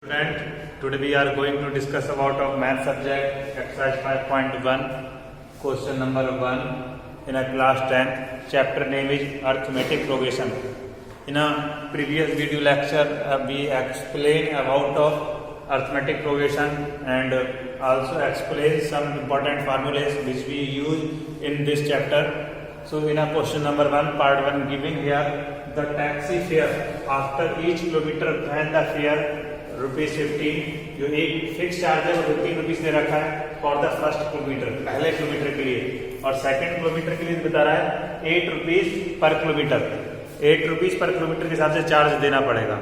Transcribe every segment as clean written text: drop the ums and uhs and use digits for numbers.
Student, today we are going to discuss about our math subject exercise 5.1 question number 1 in a class 10. Chapter name is arithmetic progression. In a previous video lecture we explained about of arithmetic progression and also explain some important formulas which we use in this chapter. So in a question number 1 part 1 giving here the taxi fare after each kilometer and the fare ₹15 जो एक fix charge है वो ₹15 दे रखा है for the first kilometre, पहले kilometre के लिए, और सेकंड किलोमीटर के लिए बता रहा है ₹8 पर किलोमीटर। ₹8 पर किलोमीटर के हिसाब से चार्ज देना पड़ेगा।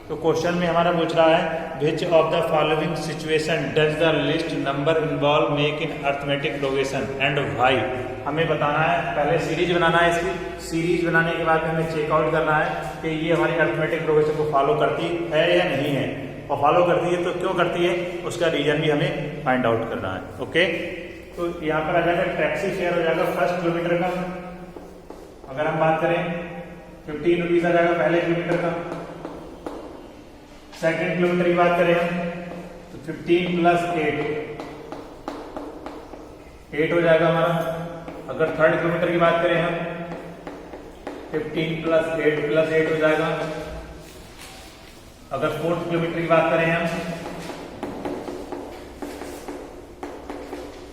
तो क्वेश्चन में हमारा पूछ रहा है which of the following situation does the list number involve make in arithmetic progression and why. हमें बताना है, पहले सीरीज बनाना है। इसकी सीरीज बनाने के बाद हमें चेकआउट करना है कि ये हमारी अरिथमेटिक प्रोग्रेशन को फॉलो करती है या नहीं है, और फॉलो करती है तो क्यों करती है, उसका रीजन भी हमें फाइंड आउट करना है। ओके, तो यहाँ पर आ जाएगा टैक्सी फेयर हो जाएगा फर्स्ट किलोमीटर का, अगर हम बात करें ₹15 आ जाएगा पहले किलोमीटर का। सेकेंड किलोमीटर की बात करें हम तो 15 प्लस 8 हो जाएगा हमारा। अगर थर्ड किलोमीटर की बात करें हम 15 प्लस 8 हो जाएगा। अगर फोर्थ किलोमीटर की बात करें हम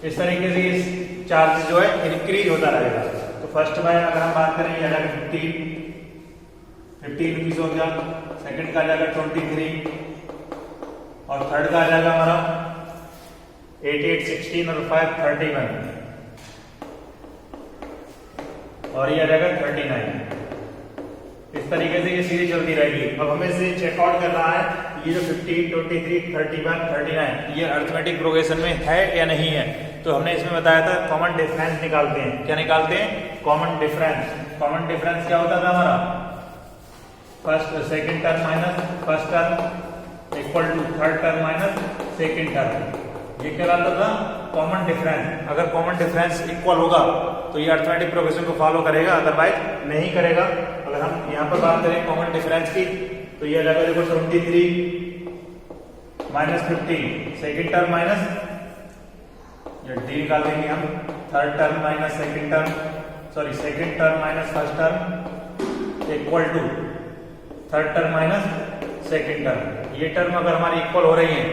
इस तरीके से इस चार्ज जो है इंक्रीज होता रहेगा। तो फर्स्ट में अगर हम बात करें ये 15 रुपीज हो गया, सेकंड का आ जाएगा 23 और थर्ड का आ जाएगा हमारा 8 16 और 5 31 और ये आ जाएगा 39। इस तरीके से ये सीरीज चलती रहेगी। अब हमें से चेकआउट करना है ये जो 15 23 31 39 ये अरिथमेटिक प्रोग्रेशन में है या नहीं है। तो हमने इसमें बताया था कॉमन डिफरेंस निकालते हैं। क्या निकालते हैं? Common difference. कॉमन डिफरेंस क्या होता था हमारा? First second term minus first term equal to third term minus second term, ये कहलाता था कॉमन डिफरेंस। अगर कॉमन डिफरेंस इक्वल होगा तो ये अरिथमेटिक प्रोग्रेशन को फॉलो करेगा, अदरवाइज नहीं करेगा। अगर हम यहाँ पर बात करें कॉमन डिफरेंस की तो ये जाएगा देखो 23 माइनस 15 सेकेंड टर्म माइनस ये डी निकाल देंगे हम, third term minus second term, sorry second term minus first term equal to third term minus second term. ये टर्म अगर हमारी इक्वल हो रही है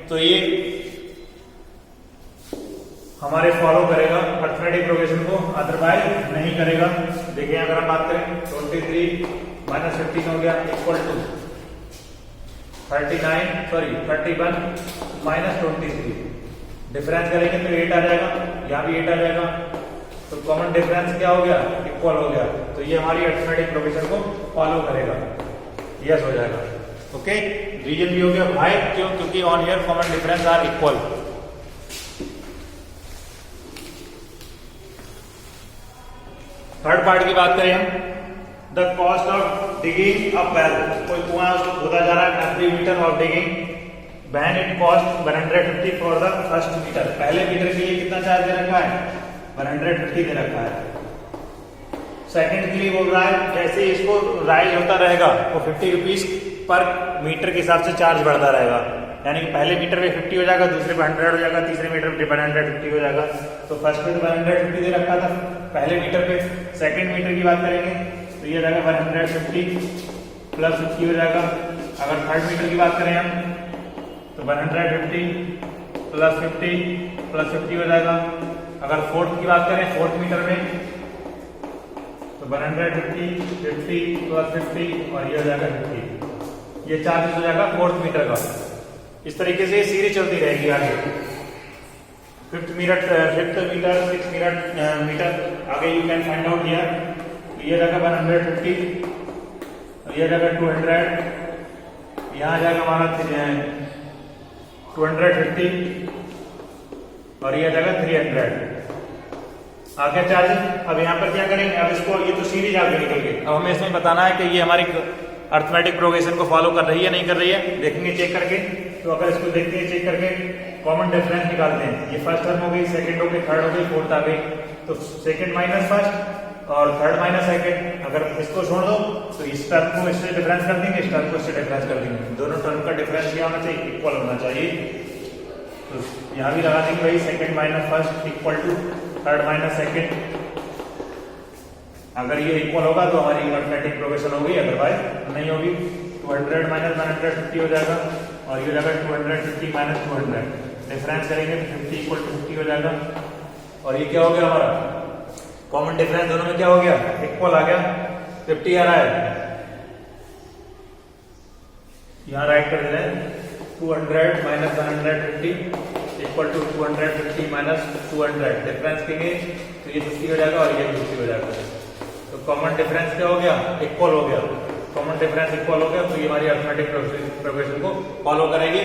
तो ये हमारे फॉलो करेगा अरिथमेटिक प्रोग्रेशन को, अदरवाइज नहीं करेगा। देखिए अगर हम बात करें 23 माइनस 15 हो गया इक्वल टू 31 माइनस 23, डिफरेंस करेंगे तो 8 आ जाएगा, यहाँ भी 8 आ जाएगा। तो कॉमन डिफरेंस क्या हो गया? इक्वल हो गया। तो ये हमारी अरिथमेटिक प्रोग्रेशन को फॉलो करेगा, यस हो जाएगा। ओके, रीजन भी हो गया भाई क्यों? क्योंकि on here common difference are equal. Third part की बात करें हम, the cost of digging a well. कोई कुआं उसको खोदा जा रहा है, every metre of digging when it cost 150 for the first metre. पहले मीटर के लिए कितना चार्ज दे रखा है? 150 दे रखा है। सेकंड के लिए बोल रहा है जैसे इसको राइज होता रहेगा वो ₹50 पर मीटर के हिसाब से चार्ज बढ़ता रहेगा, यानी कि पहले मीटर पे 50 हो जाएगा, दूसरे पे 100 हो जाएगा, तीसरे मीटर पे 150 हो जाएगा। तो फर्स्ट पे तो 150 दे रखा था पहले मीटर पे। सेकंड मीटर की बात करेंगे तो ये जाएगा 150 प्लस 50 हो जाएगा। अगर थर्ड मीटर की बात करें हम तो 150 प्लस 50 हो जाएगा। अगर फोर्थ की बात करें फोर्थ मीटर में तो 150 50 प्लस 50 और ये हो जाएगा 50। ये चार्जेस हो जाएगा फोर्थ मीटर का। इस तरीके से सीरीज चलती रहेगी आगे। फिफ्थ मीटर 6 मीटर आगे you can find out here. ये जाएगा 150, ये जाएगा 200, यहाँ जाएगा हमारा 250 और ये जाएगा 300। आगे चार्जेस। अब यहाँ पर क्या करेंगे? अब इसको ये तो सीरीज आगे निकल गई। अब हमें इसमें बताना है कि ये हमारी अरिथमेटिक प्रोग्रेशन को फॉलो कर रही है नहीं कर रही है, देखेंगे चेक करके। तो अगर इसको देखते हैं चेक करके कॉमन डिफरेंस निकालते हैं। ये फर्स्ट टर्म हो गई, सेकंड हो गई, थर्ड हो गई, फोर्थ आ गई। तो सेकंड माइनस फर्स्ट और थर्ड माइनस सेकंड, अगर इसको छोड़ दो तो इस टर्म को इससे डिफरेंस कर देंगे, इस टर्म को इससे डिफरेंस कर देंगे, दोनों टर्म का डिफरेंस क्या होना चाहिए, इक्वल होना चाहिए। तो यहाँ भी लगा देंगे भाई second minus first equal to third minus second. अगर ये इक्वल होगा तो हमारी अरिथमेटिक प्रोग्रेशन होगी, अदरवाइज नहीं होगी। 200 माइनस 150 हो जाएगा और ये हो जाएगा 250 माइनस 200, डिफरेंस करेंगे तो 50 इक्वल टू 50 हो जाएगा। और ये क्या हो गया हमारा कॉमन डिफरेंस, दोनों में क्या हो गया, इक्वल आ गया, 50 आ रहा है। यहां राइट कर दे रहे हैं 200 minus 150 equal to 250 minus 200, difference करेंगे तो ये 50 हो जाएगा और ये 50 हो जाएगा। तो कॉमन डिफरेंस क्या हो गया, इक्वल हो गया। कॉमन डिफरेंस इक्वल हो गया तो ये हमारी अरिथमेटिक प्रोग्रेशन को फॉलो करेगी।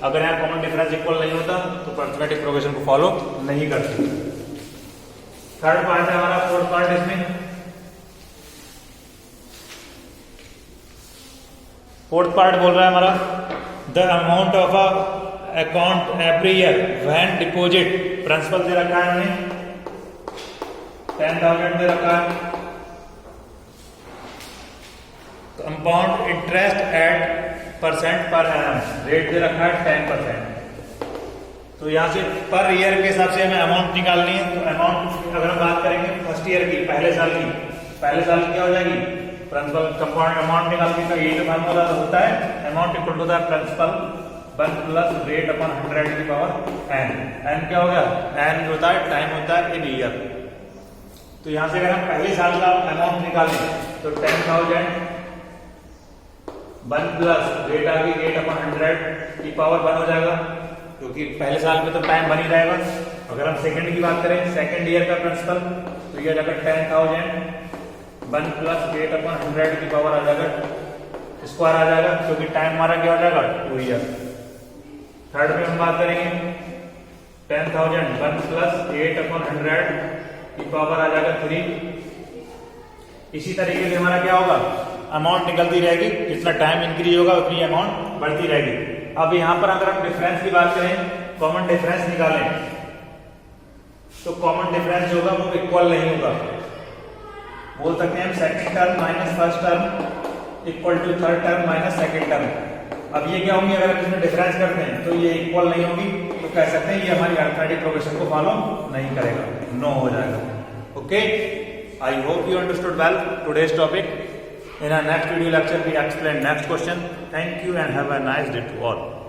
अगर यहाँ कॉमन डिफरेंस इक्वल नहीं होता तो अरिथमेटिक प्रोग्रेशन को फॉलो नहीं करती। थर्ड पार्ट है हमारा, फोर्थ पार्ट इसमें। फोर्थ पार्ट बोल रहा है हमारा the amount of a account every year when deposit, principal दे रखा है हमें 10,000 दे रखा है, compound interest at percent per annum, rate दे रखा है 10%। तो यहाँ से पर ईयर के हिसाब से हमें अमाउंट निकालनी है। तो अमाउंट अगर हम बात करेंगे फर्स्ट ईयर की, पहले साल की, पहले साल की क्या हो जाएगी, प्रिंसिपल कंपाउंड अमाउंट निकालने का यही तो फार्मूला होता है, amount equal to the principal 1 plus rate upon 100 की पावर एन। एन क्या हो गया, एन होता है टाइम होता है इन ईयर। तो यहाँ से अगर हम पहले साल का अमाउंट निकालें तो 10,000 1 प्लस रेट आ गई, रेट अपॉन 100 की पावर 1 हो जाएगा, क्योंकि पहले साल में तो टाइम बनी रहेगा। अगर हम सेकंड की बात करें, सेकंड ईयर का प्रिंसिपल, तो ये जाकर 10,000 1 प्लस रेट अपॉन 100 की पावर आ जाएगा, स्क्वायर आ जाएगा, क्योंकि टाइम हमारा क्या हो जाएगा 2 ईयर। थर्ड में हम बात करेंगे 10,000 1 प्लस 8 अपॉन 100 की पावर आ जाएगा 3। इसी तरीके से हमारा क्या होगा, अमाउंट निकलती रहेगी, जितना टाइम इंक्रीज होगा उतनी अमाउंट बढ़ती रहेगी। अब यहां पर अगर हम डिफरेंस की बात करें, कॉमन डिफरेंस निकालें, तो कॉमन डिफरेंस जो होगा वो इक्वल नहीं होगा। बोल सकते हैं हम second term minus first term equal to third term minus second term. अब ये क्या होंगी, अगर इसमें डिफरेंस करते हैं तो ये इक्वल नहीं होगी, तो कह सकते हैं ये हमारी अरिथमेटिक प्रोग्रेशन को फॉलो नहीं करेगा, नो हो जाएगा। Okay, I hope you understood well today's topic. In our next video lecture, we explain next question. Thank you and have a nice day to all.